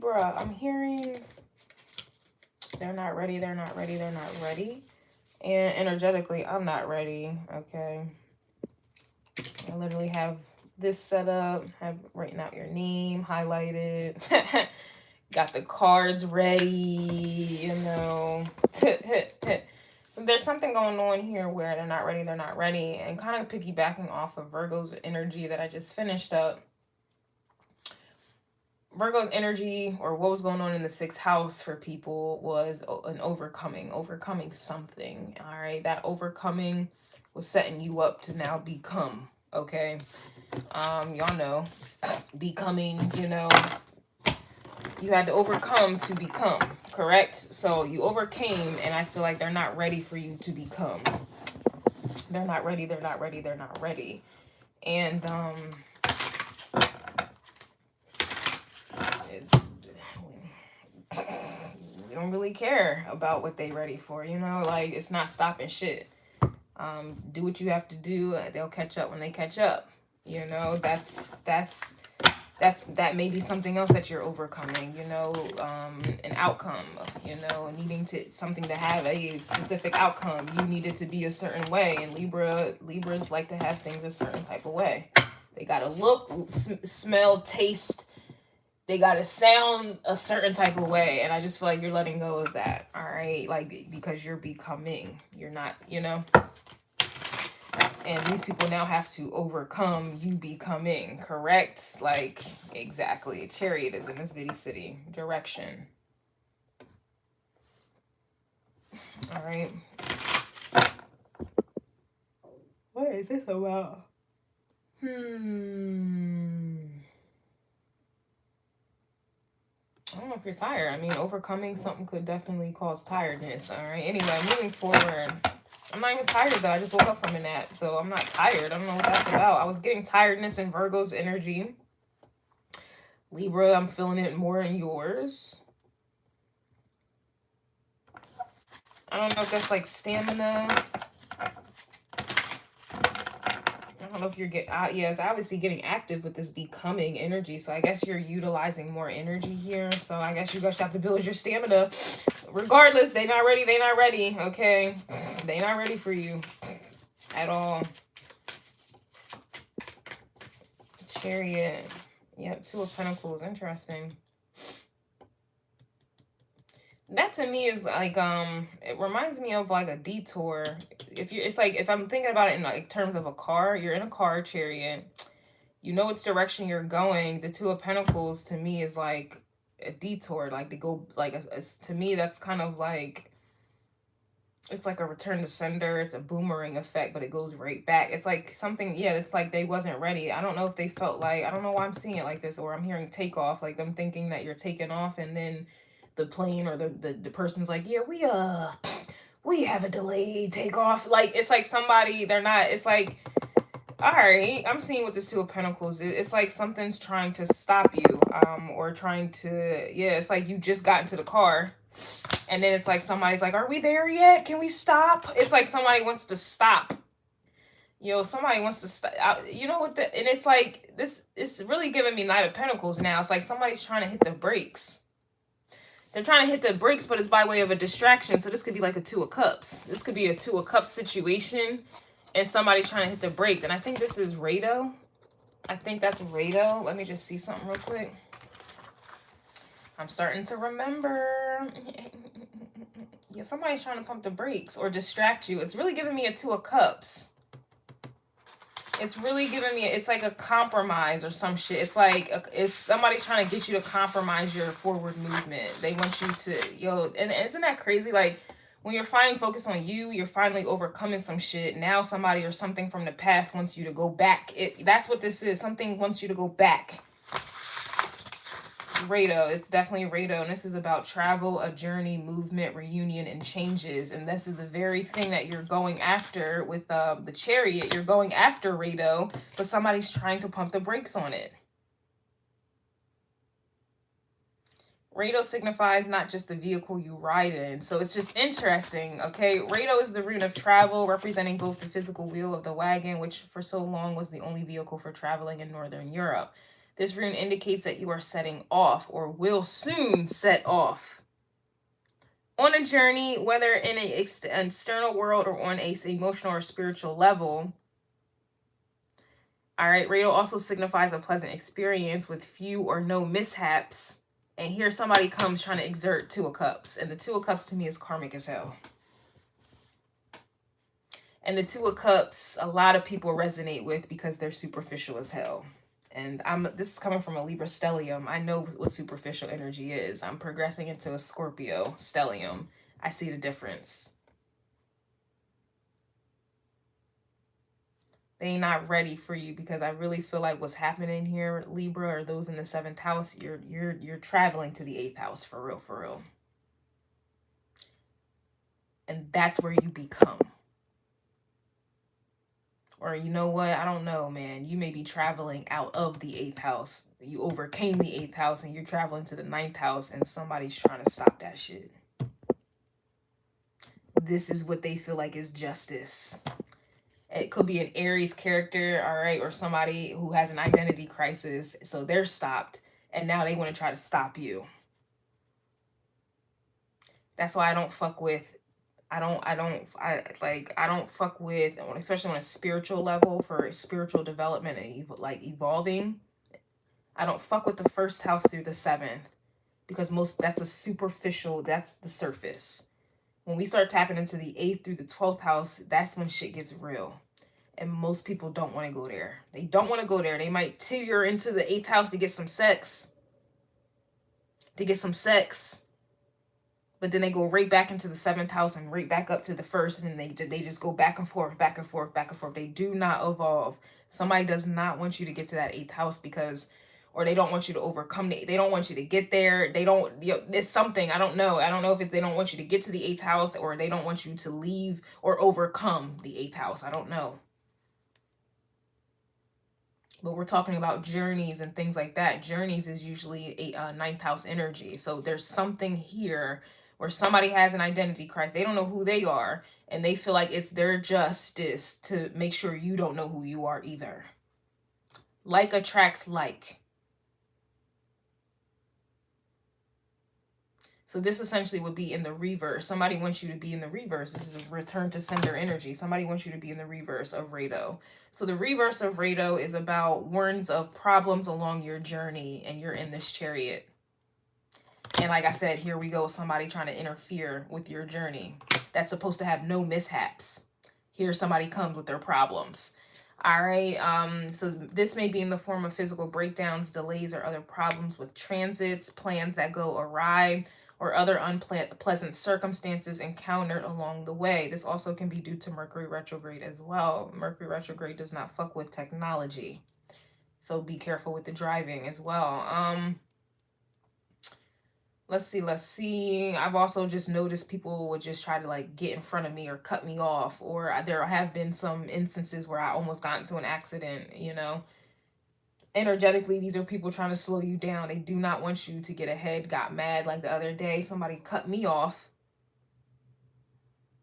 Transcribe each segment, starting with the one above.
Libra, I'm hearing they're not ready, they're not ready, they're not ready. And energetically, I'm not ready, okay? I literally have this set up, have written out your name, highlighted, got the cards ready, you know. So there's something going on here where they're not ready, and kind of piggybacking off of Virgo's energy that I just finished up. Virgo's energy, or what was going on in the 6th house for people, was an overcoming something, all right? That overcoming was setting you up to now become, okay? Y'all know, becoming, you know, you had to overcome to become, correct? So you overcame, and I feel like they're not ready for you to become. They're not ready, they're not ready, they're not ready. And, you don't really care about what they ready for, you know, like it's not stopping shit. Do what you have to do. They'll catch up when they catch up, you know. That may be something else that you're overcoming, you know, an outcome, you know, needing something to have a specific outcome. You need it to be a certain way, and Libras like to have things a certain type of way. They gotta look, smell, taste. They gotta sound a certain type of way, and I just feel like you're letting go of that, all right? Like, because you're becoming, you're not, you know. And these people now have to overcome you becoming, correct? Like, exactly. Chariot is in this bitty city. Direction. All right. What is this about? I don't know if you're tired. I mean, overcoming something could definitely cause tiredness, all right? Anyway, moving forward. I'm not even tired, though. I just woke up from a nap, so I'm not tired. I don't know what that's about. I was getting tiredness in Virgo's energy. Libra, I'm feeling it more in yours. I don't know if that's like stamina. I don't know if you're yeah, it's obviously getting active with this becoming energy. So I guess you're utilizing more energy here. So I guess you guys have to build your stamina. Regardless, they not ready. They not ready. Okay. They not ready for you at all. Chariot. Yep. 2 of Pentacles. Interesting. That to me is like, it reminds me of like a detour. It's like, if I'm thinking about it in like terms of a car, you're in a car, Chariot. You know which direction you're going. The 2 of Pentacles to me is like a detour, like to go, like, to me, that's kind of like, it's like a return to sender. It's a boomerang effect, but it goes right back. It's like something, yeah, it's like they wasn't ready. I don't know if they felt like, I don't know why I'm seeing it like this, or I'm hearing takeoff, like I'm thinking that you're taking off, and then the plane or the person's like, yeah, we have a delayed takeoff. Like, it's like somebody, they're not, it's like, all right, I'm seeing with this 2 of Pentacles, it's like something's trying to stop you, or trying to, yeah, it's like you just got into the car, and then it's like somebody's like, are we there yet? Can we stop? It's like somebody wants to stop. Yo, somebody wants to stop. You know what? And it's like, it's really giving me Knight of Pentacles now. It's like somebody's trying to hit the brakes. They're trying to hit the brakes, but it's by way of a distraction. So this could be like a 2 of Cups. This could be a 2 of Cups situation, and somebody's trying to hit the brakes. And I think this is Rado. I think that's Rado. Let me just see something real quick. I'm starting to remember. Yeah, somebody's trying to pump the brakes or distract you. It's really giving me a 2 of Cups. It's really giving me, it's like a compromise or some shit. It's like, it's somebody's trying to get you to compromise your forward movement. They want you to, yo, and isn't that crazy? Like, when you're finally focused on you, you're finally overcoming some shit. Now somebody or something from the past wants you to go back. That's what this is. Something wants you to go back. Rado, it's definitely Rado, and this is about travel, a journey, movement, reunion, and changes. And this is the very thing that you're going after with the Chariot. You're going after Rado, but somebody's trying to pump the brakes on it. Rado signifies not just the vehicle you ride in. So it's just interesting, okay? Rado is the rune of travel, representing both the physical wheel of the wagon, which for so long was the only vehicle for traveling in Northern Europe. This rune indicates that you are setting off or will soon set off on a journey, whether in an external world or on a emotional or spiritual level. All right, Rado also signifies a pleasant experience with few or no mishaps. And here somebody comes trying to exert Two of Cups. And the Two of Cups to me is karmic as hell. And the Two of Cups, a lot of people resonate with because they're superficial as hell. And this is coming from a Libra stellium. I know what superficial energy is. I'm progressing into a Scorpio stellium. I see the difference. They not ready for you, because I really feel like what's happening here, Libra, or those in the 7th house, you're traveling to the 8th house for real, for real. And that's where you become. Or you know what? I don't know, man. You may be traveling out of the 8th house. You overcame the 8th house and you're traveling to the 9th house, and somebody's trying to stop that shit. This is what they feel like is justice. It could be an Aries character, all right, or somebody who has an identity crisis. So they're stopped, and now they want to try to stop you. That's why I don't fuck with, I don't fuck with, especially on a spiritual level, for spiritual development and like evolving. I don't fuck with the 1st house through the 7th, because that's a superficial, that's the surface. When we start tapping into the 8th through the 12th house, that's when shit gets real. And most people don't want to go there. They don't want to go there. They might tear into the 8th house to get some sex. But then they go right back into the 7th house and right back up to the 1st. And then they just go back and forth, back and forth, back and forth. They do not evolve. Somebody does not want you to get to that 8th house because, or they don't want you to overcome. They don't want you to get there. They don't, it's something. I don't know. I don't know if they don't want you to get to the 8th house, or they don't want you to leave or overcome the 8th house. I don't know. But we're talking about journeys and things like that. Journeys is usually a 9th house energy. So there's something here where somebody has an identity crisis. They don't know who they are, and they feel like it's their justice to make sure you don't know who you are either. Like attracts like. So this essentially would be in the reverse. Somebody wants you to be in the reverse. This is a return to sender energy. Somebody wants you to be in the reverse of Rado. So the reverse of Rado is about warns of problems along your journey, and you're in this Chariot. And like I said, here we go, somebody trying to interfere with your journey. That's supposed to have no mishaps. Here somebody comes with their problems. All right, so this may be in the form of physical breakdowns, delays, or other problems with transits, plans that go awry, or other unpleasant circumstances encountered along the way. This also can be due to Mercury retrograde as well. Mercury retrograde does not fuck with technology, so be careful with the driving as well. Let's see. I've also just noticed people would just try to like get in front of me or cut me off, or there have been some instances where I almost got into an accident, you know. Energetically, these are people trying to slow you down. They do not want you to get ahead. Got mad like the other day. Somebody cut me off,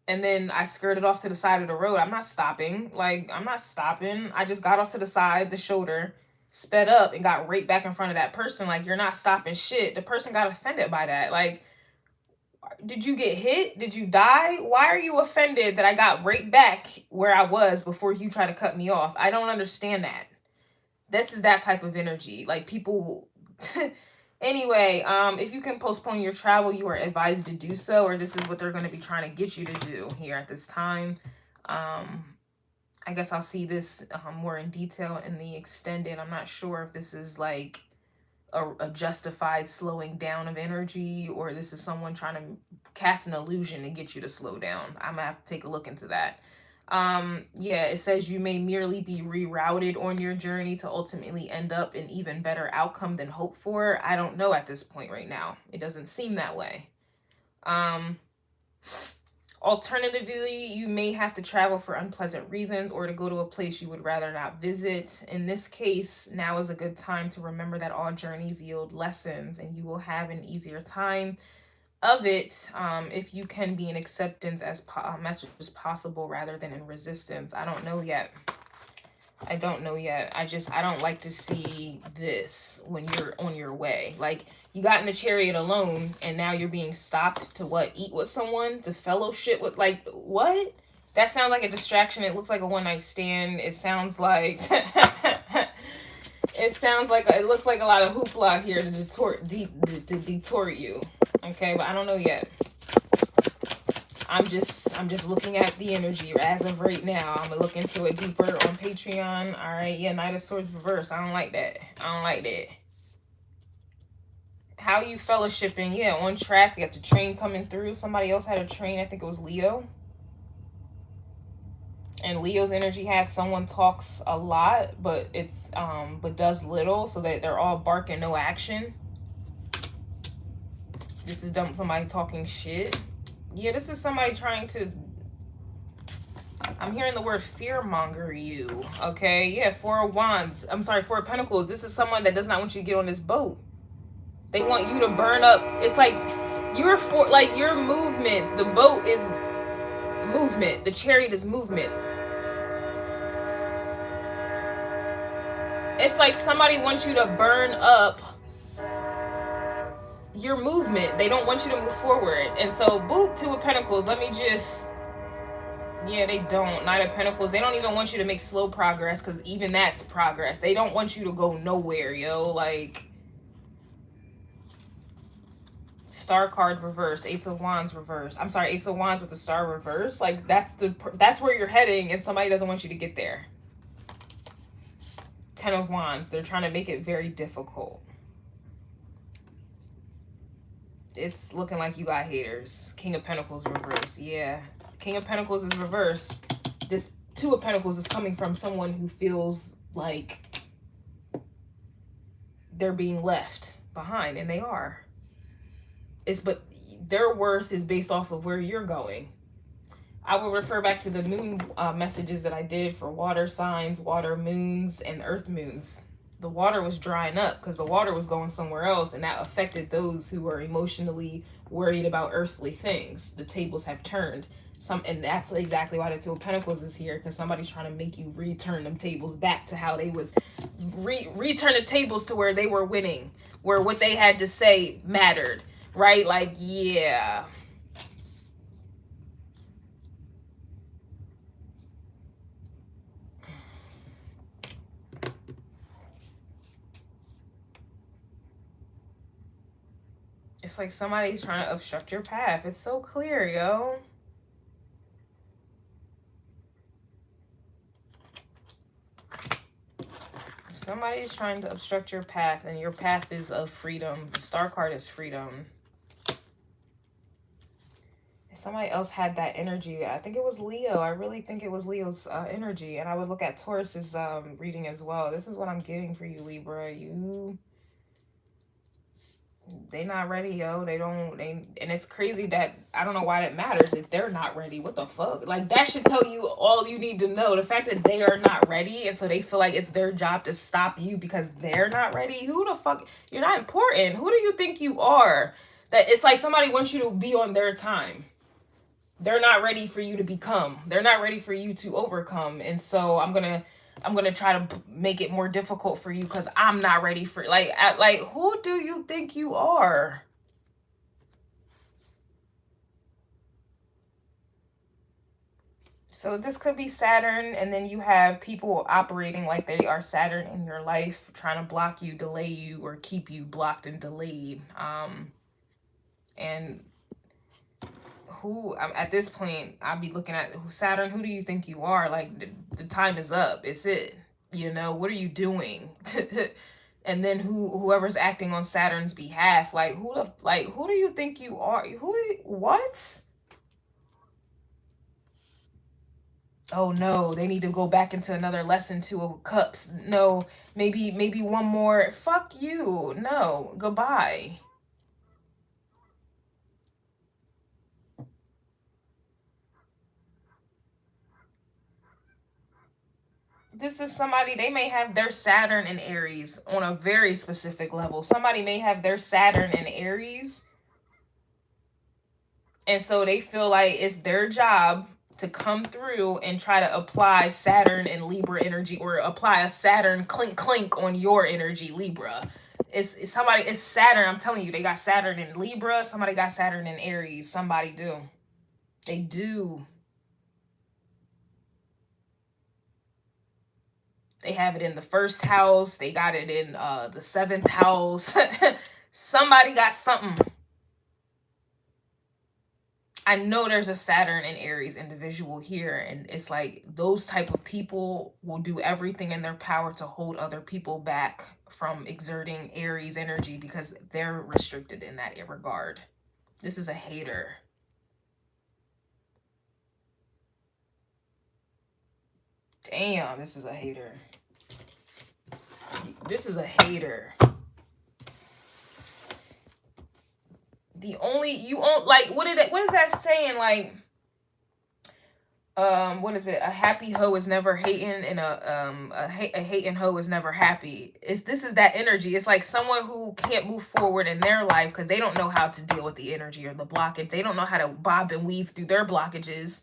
and then I skirted off to the side of the road. I'm not stopping. I'm not stopping. I just got off to the side, the shoulder, sped up, and got right back in front of that person. Like, you're not stopping shit. The person got offended by that. Like, did you get hit? Did you die? Why are you offended that I got right back where I was before you try to cut me off? I don't understand that. This is that type of energy. Like, people anyway, if you can postpone your travel, you are advised to do so, or this is what they're going to be trying to get you to do here at this time. I guess I'll see this more in detail in the extended. I'm not sure if this is like a justified slowing down of energy, or this is someone trying to cast an illusion to get you to slow down. I'm gonna have to take a look into that. Yeah, it says you may merely be rerouted on your journey to ultimately end up in even better outcome than hoped for. I don't know at this point right now. It doesn't seem that way. Alternatively, you may have to travel for unpleasant reasons, or to go to a place you would rather not visit. In this case, now is a good time to remember that all journeys yield lessons, and you will have an easier time of it if you can be in acceptance as much as possible rather than in resistance. I don't know yet. I don't know yet. I don't like to see this when you're on your way. Like, you got in the chariot alone and now you're being stopped to what? Eat with someone? To fellowship with, like, what? That sounds like a distraction. It looks like a one night stand. It sounds like it looks like a lot of hoopla here to detour you. Okay, but I don't know yet. I'm just looking at the energy as of right now. I'm gonna look into it deeper on Patreon. All right, yeah, Knight of Swords reverse. I don't like that. I don't like that. How you fellowshipping? Yeah, on track. You got the train coming through. Somebody else had a train. I think it was Leo. And Leo's energy had someone talks a lot, but but does little, so that they're all barking, no action. This is somebody talking shit. Yeah, this is somebody trying to, I'm hearing the word fearmonger you. Okay, yeah, Four of Wands. I'm sorry, Four of Pentacles. This is someone that does not want you to get on this boat. They want you to burn up. It's like your movements. The boat is movement. The chariot is movement. It's like somebody wants you to burn up your movement. They don't want you to move forward. And so, boop, Two of Pentacles. Let me just, yeah, they don't. Knight of Pentacles. They don't even want you to make slow progress, because even that's progress. They don't want you to go nowhere, yo. Like, Star card reverse, Ace of Wands reverse. I'm sorry, Ace of Wands with the star reverse. Like, that's where you're heading, and somebody doesn't want you to get there. Ten of Wands. They're trying to make it very difficult. It's looking like you got haters. King of Pentacles reverse. Yeah. King of Pentacles is reverse. This Two of Pentacles is coming from someone who feels like they're being left behind, and they are. But their worth is based off of where you're going. I will refer back to the moon messages that I did for water signs, water moons, and earth moons. The water was drying up because the water was going somewhere else, and that affected those who were emotionally worried about earthly things. The tables have turned. And that's exactly why the Two of Pentacles is here, because somebody's trying to make you return them tables back to how they was, return the tables to where they were winning, where what they had to say mattered, right? Like, yeah. It's like somebody's trying to obstruct your path. It's so clear, yo. Somebody's trying to obstruct your path, and your path is of freedom. The star card is freedom. Somebody else had that energy. I think it was Leo. I really think it was Leo's energy. And I would look at Taurus's reading as well. This is what I'm getting for you, Libra. They not ready, yo. And it's crazy that I don't know why that matters if they're not ready. What the fuck? Like, that should tell you all you need to know. The fact that they are not ready, and so they feel like it's their job to stop you because they're not ready. Who the fuck? You're not important. Who do you think you are? That it's like somebody wants you to be on their time. They're not ready for you to become. They're not ready for you to overcome. And so I'm gonna try to make it more difficult for you because I'm not ready for, like, who do you think you are? So this could be Saturn, and then you have people operating like they are Saturn in your life, trying to block you, delay you, or keep you blocked and delayed. And who, at this point, I'll be looking at Saturn. Who do you think you are? Like, the time is up. It's it. You know, what are you doing? And then whoever's acting on Saturn's behalf, like, who do you think you are? What? Oh no, they need to go back into another lesson, Two of Cups. No, maybe one more. Fuck you. No, goodbye. This is somebody, they may have their Saturn in Aries on a very specific level. Somebody may have their Saturn in Aries, and so they feel like it's their job to come through and try to apply Saturn and Libra energy, or apply a Saturn clink clink on your energy, Libra. It's somebody, it's Saturn. I'm telling you, they got Saturn in Libra. Somebody got Saturn in Aries. Somebody do. They do. They have it in the first house. They got it in the 7th house. Somebody got something. I know there's a Saturn and Aries individual here, and it's like those type of people will do everything in their power to hold other people back from exerting Aries energy because they're restricted in that regard. This is a hater. Damn, this is a hater. This is a hater. The only, you own, like, what is that saying? Like, what is it? A happy hoe is never hating, and a hating hoe is never happy. This is that energy. It's like someone who can't move forward in their life because they don't know how to deal with the energy or the blockage. They don't know how to bob and weave through their blockages.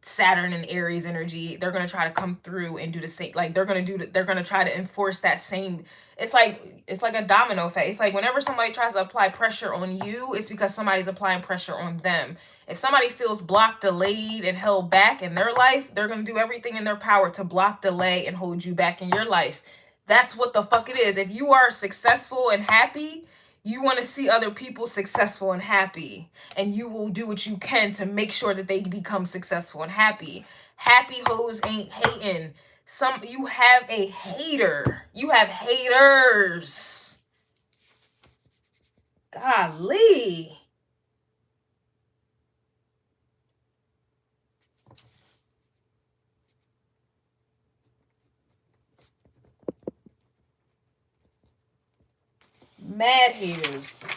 Saturn and Aries energy, they're going to try to come through and do the same. Like they're going to try to enforce that same. It's like a domino effect. It's like whenever somebody tries to apply pressure on you, it's because somebody's applying pressure on them. If somebody feels blocked, delayed, and held back in their life, they're going to do everything in their power to block, delay, and hold you back in your life. That's what the fuck it is. If you are successful and happy, you want to see other people successful and happy, and you will do what you can to make sure that they become successful and happy. Happy hoes ain't hating. You have a hater. You have haters. Golly. Mad haters.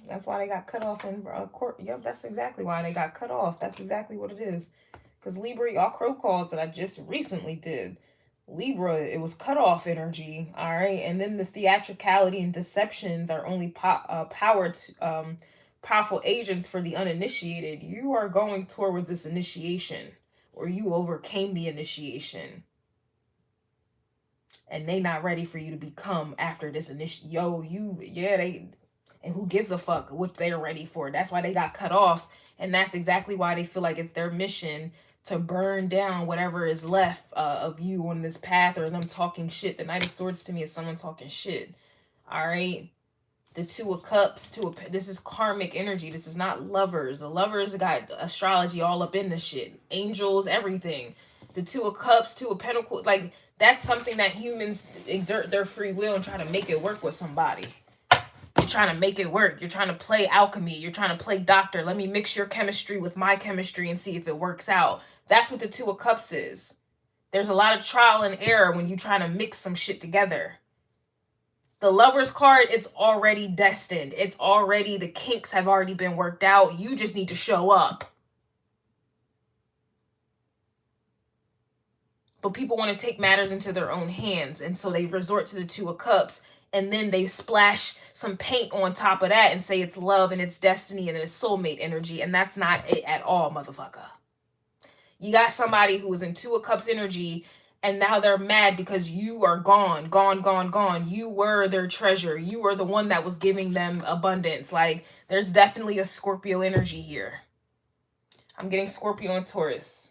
That's why they got cut off in court. Yep, that's exactly why they got cut off. That's exactly what it is. Because Libra, y'all crow calls that I just recently did. Libra, it was cut off energy. All right. And then the theatricality and deceptions are only powerful agents for the uninitiated. You are going towards this initiation, or you overcame the initiation. And they not ready for you to become after this and who gives a fuck what they're ready for? That's why they got cut off. And that's exactly why they feel like it's their mission to burn down whatever is left of you on this path, or them talking shit. The Knight of Swords to me is someone talking shit. All right. The Two of Cups, this is karmic energy. This is not lovers. The lovers got astrology all up in the shit. Angels, everything. The Two of Cups, Two of Pentacles, like that's something that humans exert their free will and try to make it work with somebody. You're trying to make it work. You're trying to play alchemy. You're trying to play doctor. Let me mix your chemistry with my chemistry and see if it works out. That's what the Two of Cups is. There's a lot of trial and error when you're trying to mix some shit together. The Lover's card, it's already destined. It's already, the kinks have already been worked out. You just need to show up. But people want to take matters into their own hands. And so they resort to the Two of Cups. And then they splash some paint on top of that and say it's love and it's destiny and it's soulmate energy. And that's not it at all, motherfucker. You got somebody who is in Two of Cups energy, and now they're mad because you are gone. You were their treasure. You were the one that was giving them abundance. Like, there's definitely a Scorpio energy here. I'm getting Scorpio and Taurus.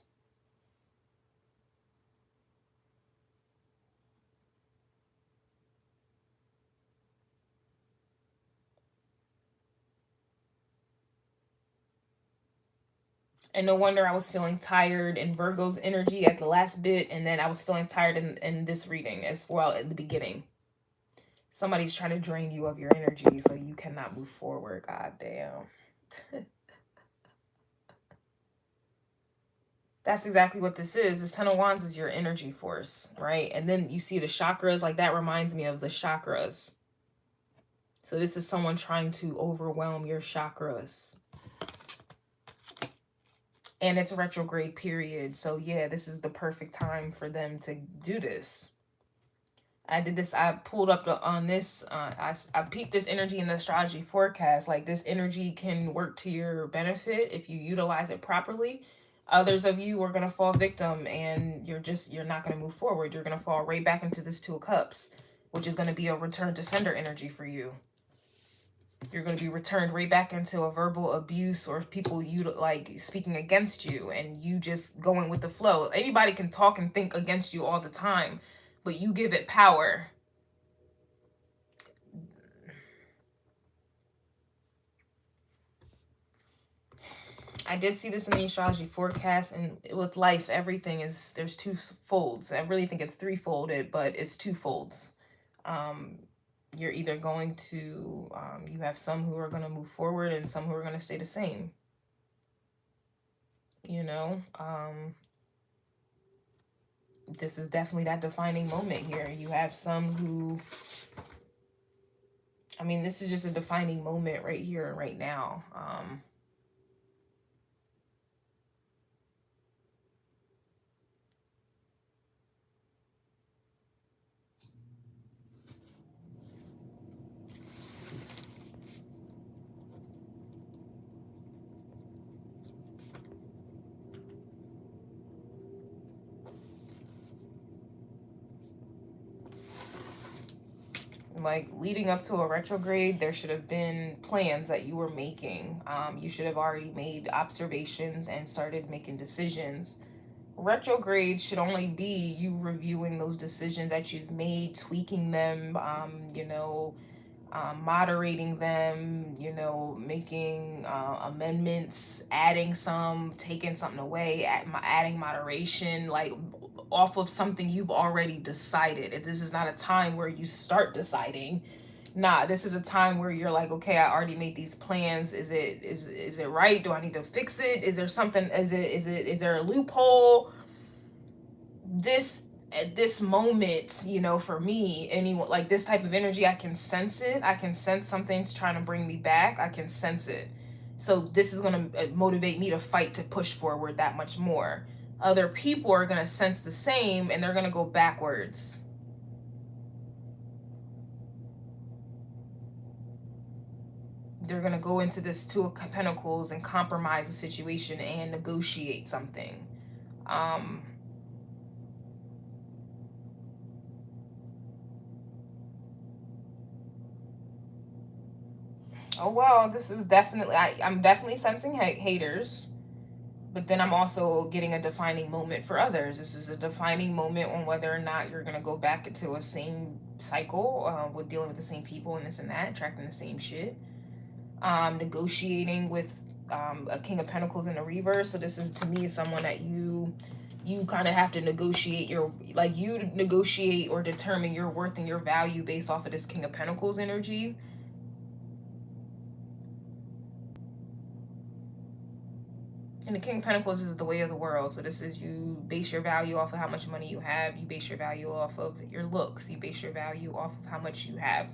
And no wonder I was feeling tired in Virgo's energy at the last bit. And then I was feeling tired in this reading as well at the beginning. Somebody's trying to drain you of your energy so you cannot move forward. God damn. That's exactly what this is. This Ten of Wands is your energy force, right? And then you see the chakras. Like, that reminds me of the chakras. So this is someone trying to overwhelm your chakras. And it's a retrograde period. So yeah, this is the perfect time for them to do this. I did this, I pulled up on this, I peeped this energy in the astrology forecast. Like, this energy can work to your benefit if you utilize it properly. Others of you are going to fall victim, and you're not going to move forward. You're going to fall right back into this Two of Cups, which is going to be a return to sender energy for you. You're going to be returned right back into a verbal abuse, or people you like speaking against you, and you just going with the flow. Anybody can talk and think against you all the time, but you give it power. I did see this in the astrology forecast, and with life, everything is, there's two folds. I really think it's three-folded, but it's two folds. You're either going to, you have some who are going to move forward and some who are going to stay the same. You know, this is definitely that defining moment here. You have some who, I mean, this is just a defining moment right here, right now. Like, leading up to a retrograde, there should have been plans that you were making. You should have already made observations and started making decisions. Retrograde should only be you reviewing those decisions that you've made, tweaking them, you know, moderating them, you know, making amendments, adding some, taking something away, adding moderation, like off of something you've already decided. This is not a time where you start deciding. Nah, this is a time where you're like, okay, I already made these plans. Is it right? Do I need to fix it? Is there something? Is there a loophole? This, at this moment, you know, for me, anyone like this type of energy, I can sense it. I can sense something's trying to bring me back. I can sense it. So this is going to motivate me to fight, to push forward that much more. Other people are going to sense the same, and they're going to go backwards. They're going to go into this Two of Pentacles and compromise the situation and negotiate something. Oh, well, this is definitely, I'm definitely sensing haters, but then I'm also getting a defining moment for others. This is a defining moment on whether or not you're going to go back into a same cycle with dealing with the same people and this and that, attracting the same shit. Negotiating with a King of Pentacles in the reverse. So this is, to me, someone that you kind of have to negotiate your, like, you negotiate or determine your worth and your value based off of this King of Pentacles energy. And the King of Pentacles is the way of the world. So this is, you base your value off of how much money you have. You base your value off of your looks. You base your value off of how much you have,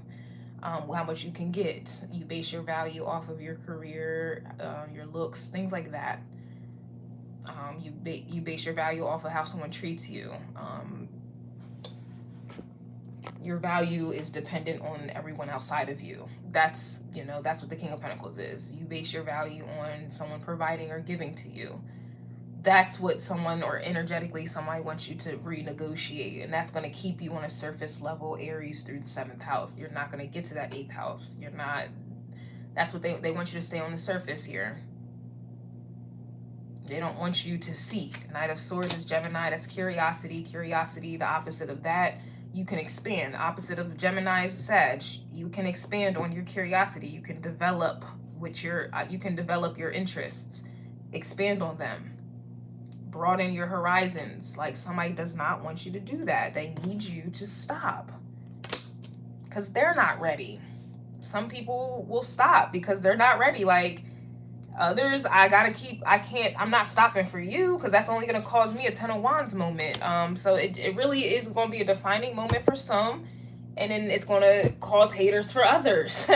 how much you can get. You base your value off of your career, your looks, things like that. You base your value off of how someone treats you. Your value is dependent on everyone outside of you. That's, you know, that's what the King of Pentacles is. You base your value on someone providing or giving to you. That's what someone, or energetically somebody, wants you to renegotiate, and that's going to keep you on a surface level, Aries through the 7th house. You're not going to get to that 8th house. You're not, that's what they want you to stay on the surface here. They don't want you to seek. Knight of Swords is Gemini. That's curiosity. Curiosity, the opposite of that, you can expand. The opposite of Gemini is Sag. You can expand on your curiosity. You can develop with your, you can develop your interests, expand on them, broaden your horizons. Like, somebody does not want you to do that. They need you to stop because they're not ready. Some people will stop because they're not ready. Like, others, I'm not stopping for you because that's only going to cause me a 10 of Wands moment. So it really is going to be a defining moment for some, and then it's going to cause haters for others.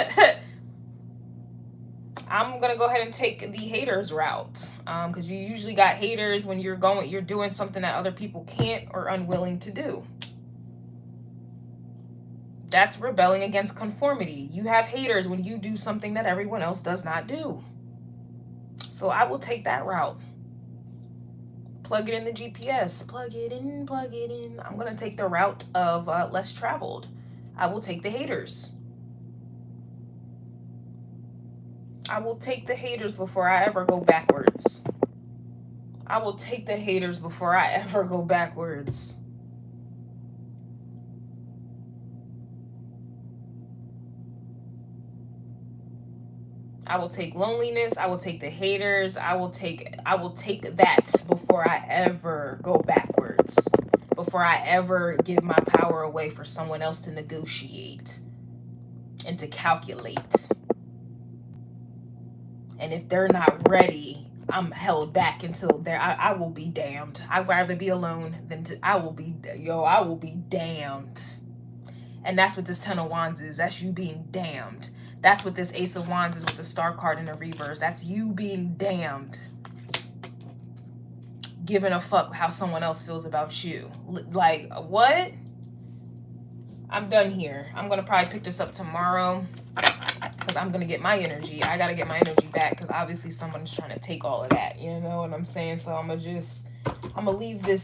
I'm going to go ahead and take the haters route, because you usually got haters when you're doing something that other people can't or unwilling to do. That's rebelling against conformity. You have haters when you do something that everyone else does not do. So I will take that route. Plug it in the GPS. Plug it in, plug it in. I'm going to take the route of less traveled. I will take the haters. I will take the haters before I ever go backwards. I will take the haters before I ever go backwards. I will take loneliness. I will take the haters. I will take that before I ever go backwards. Before I ever give my power away for someone else to negotiate and to calculate. And if they're not ready, I'm held back until they're, I will be damned. I'd rather be alone than I will be damned. And that's what this Ten of Wands is. That's you being damned. That's what this Ace of Wands is with the Star card in the reverse. That's you being damned. Giving a fuck how someone else feels about you. Like, what? I'm done here. I'm going to probably pick this up tomorrow because I'm going to get my energy. I got to get my energy back because obviously someone's trying to take all of that. You know what I'm saying? So I'm going to leave this